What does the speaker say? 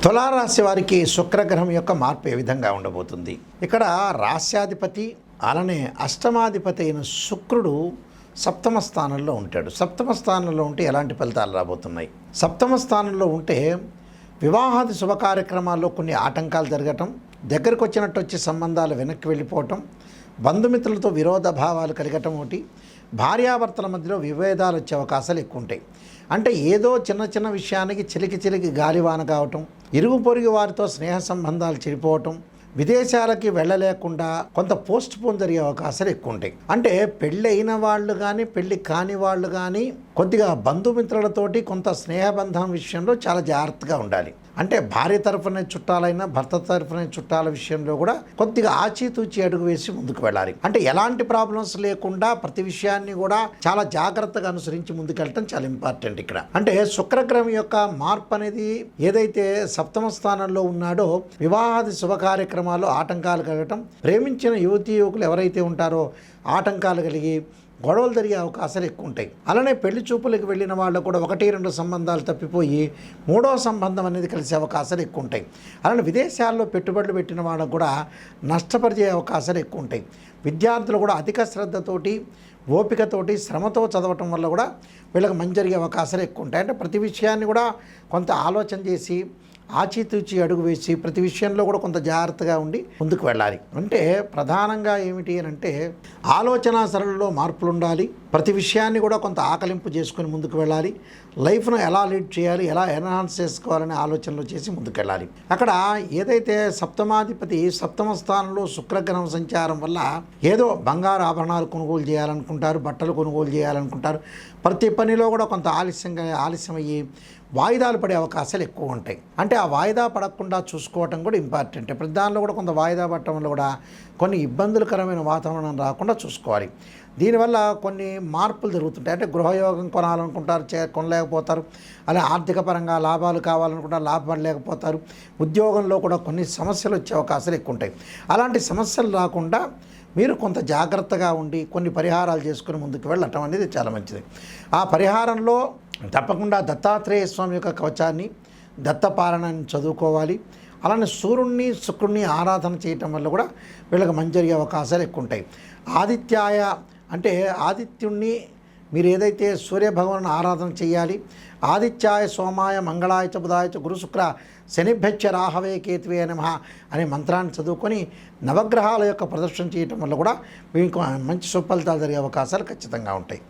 తులారాశి వారికి శుక్రగ్రహం యొక్క మార్పు ఏ విధంగా ఉండబోతుంది? ఇక్కడ రాశ్యాధిపతి అలానే అష్టమాధిపతి అయిన శుక్రుడు సప్తమ స్థానంలో ఉంటాడు. సప్తమ స్థానంలో ఉంటే ఎలాంటి ఫలితాలు రాబోతున్నాయి? సప్తమ స్థానంలో ఉంటే వివాహాది శుభ కార్యక్రమాల్లో కొన్ని ఆటంకాలు జరగటం, దగ్గరకు వచ్చినట్టు వచ్చి సంబంధాలు వెనక్కి వెళ్ళిపోవటం, బంధుమిత్రులతో విరోధ భావాలు కలగటం, ఒకటి భార్యాభర్తల మధ్యలో విభేదాలు వచ్చే అవకాశాలు ఎక్కువ ఉంటాయి. అంటే ఏదో చిన్న చిన్న విషయానికి చిలికి గాలివాన కావటం, ఇరుగు పొరుగు వారితో స్నేహ సంబంధాలు చెడిపోవటం, విదేశాలకి వెళ్ళలేకుండా కొంత పోస్ట్ పోన్ జరిగే అవకాశాలు ఎక్కువ ఉంటాయి. అంటే పెళ్ళి అయిన వాళ్ళు కానీ పెళ్ళి కాని వాళ్ళు కానీ కొద్దిగా బంధుమిత్రులతోటి కొంత స్నేహబంధం విషయంలో చాలా జాగ్రత్తగా ఉండాలి. అంటే భార్య తరఫున చుట్టాలైనా భర్త తరఫున చుట్టాల విషయంలో కూడా కొద్దిగా ఆచితూచి అడుగు వేసి ముందుకు వెళ్ళాలి. అంటే ఎలాంటి ప్రాబ్లమ్స్ లేకుండా ప్రతి విషయాన్ని కూడా చాలా జాగ్రత్తగా అనుసరించి ముందుకెళ్ళటం చాలా ఇంపార్టెంట్ ఇక్కడ. అంటే శుక్రగ్రహం యొక్క మార్పు అనేది ఏదైతే సప్తమ స్థానంలో ఉన్నాడో వివాహాది శుభ కార్యక్రమాల్లో ఆటంకాలు కలగటం, ప్రేమించిన యువతీ యువకులు ఎవరైతే ఉంటారో ఆటంకాలు కలిగి గొడవలు జరిగే అవకాశాలు ఎక్కువ ఉంటాయి. అలానే పెళ్లి చూపులకు వెళ్ళిన వాళ్ళు కూడా 1-2 సంబంధాలు తప్పిపోయి 3వ సంబంధం అనేది కలిసే అవకాశాలు ఎక్కువ ఉంటాయి. అలానే విదేశాల్లో పెట్టుబడులు పెట్టిన వాళ్ళకు కూడా నష్టపరిచే అవకాశాలు ఎక్కువ ఉంటాయి. విద్యార్థులు కూడా అధిక శ్రద్ధతోటి ఓపికతోటి శ్రమతో చదవటం వల్ల కూడా వీళ్ళకి మంచి జరిగే అవకాశాలు ఎక్కువ ఉంటాయి. అంటే ప్రతి విషయాన్ని కూడా కొంత ఆలోచన చేసి ఆచితూచి అడుగు వేసి ప్రతి విషయంలో కూడా కొంత జాగ్రత్తగా ఉండి ముందుకు వెళ్ళాలి. అంటే ప్రధానంగా ఏమిటి అని అంటే ఆలోచన సరళిలో మార్పులు ఉండాలి. ప్రతి విషయాన్ని కూడా కొంత ఆకలింపు చేసుకుని ముందుకు వెళ్ళాలి. లైఫ్ను ఎలా లీడ్ చేయాలి, ఎలా ఎన్హాన్స్ చేసుకోవాలనే ఆలోచనలు చేసి ముందుకు వెళ్ళాలి. అక్కడ ఏదైతే సప్తమాధిపతి సప్తమ స్థానంలో శుక్రగ్రహం సంచారం వల్ల ఏదో బంగారు ఆభరణాలు కొనుగోలు చేయాలనుకుంటారు, బట్టలు కొనుగోలు చేయాలనుకుంటారు. ప్రతి పనిలో కూడా కొంత ఆలస్యమయ్యి వాయిదాలు పడే అవకాశాలు ఎక్కువ ఉంటాయి. అంటే ఆ వాయిదా పడకుండా చూసుకోవటం కూడా ఇంపార్టెంట్. ప్రతి దానిలో కూడా కొంత వాయిదా పడటం వల్ల కూడా కొన్ని ఇబ్బందులకరమైన వాతావరణం రాకుండా చూసుకోవాలి. దీనివల్ల కొన్ని మార్పులు జరుగుతుంటాయి. అంటే గృహయోగం కొనాలనుకుంటారు, కొనలేకపోతారు. అలా ఆర్థిక పరంగా లాభాలు కావాలనుకుంటారు, లాభపడలేకపోతారు. ఉద్యోగంలో కూడా కొన్ని సమస్యలు వచ్చే అవకాశాలు ఎక్కువ ఉంటాయి. అలాంటి సమస్యలు రాకుండా మీరు కొంత జాగ్రత్తగా ఉండి కొన్ని పరిహారాలు చేసుకుని ముందుకు వెళ్ళటం అనేది చాలా మంచిది. ఆ పరిహారంలో తప్పకుండా దత్తాత్రేయ స్వామి యొక్క కవచాన్ని, దత్తపాలనాన్ని చదువుకోవాలి. అలానే సూర్యుడిని శుక్రుడిని ఆరాధన చేయటం వల్ల కూడా వీళ్ళకి మంచి జరిగే అవకాశాలు ఎక్కువ ఉంటాయి. ఆదిత్యాయ అంటే ఆదిత్యుణ్ణి మీరు ఏదైతే సూర్యభగవాను ఆరాధన చేయాలి. ఆదిత్యాయ సోమాయ మంగళాయ చ బుధాయ చ గురు శుక్ర శనిభ్యచ్చ రాహవే కేతువే నమః అనే మంత్రాన్ని చదువుకొని నవగ్రహాల యొక్క ప్రదర్శన చేయటం వల్ల కూడా మీకు మంచి సుఫలితాలు జరిగే అవకాశాలు ఖచ్చితంగా ఉంటాయి.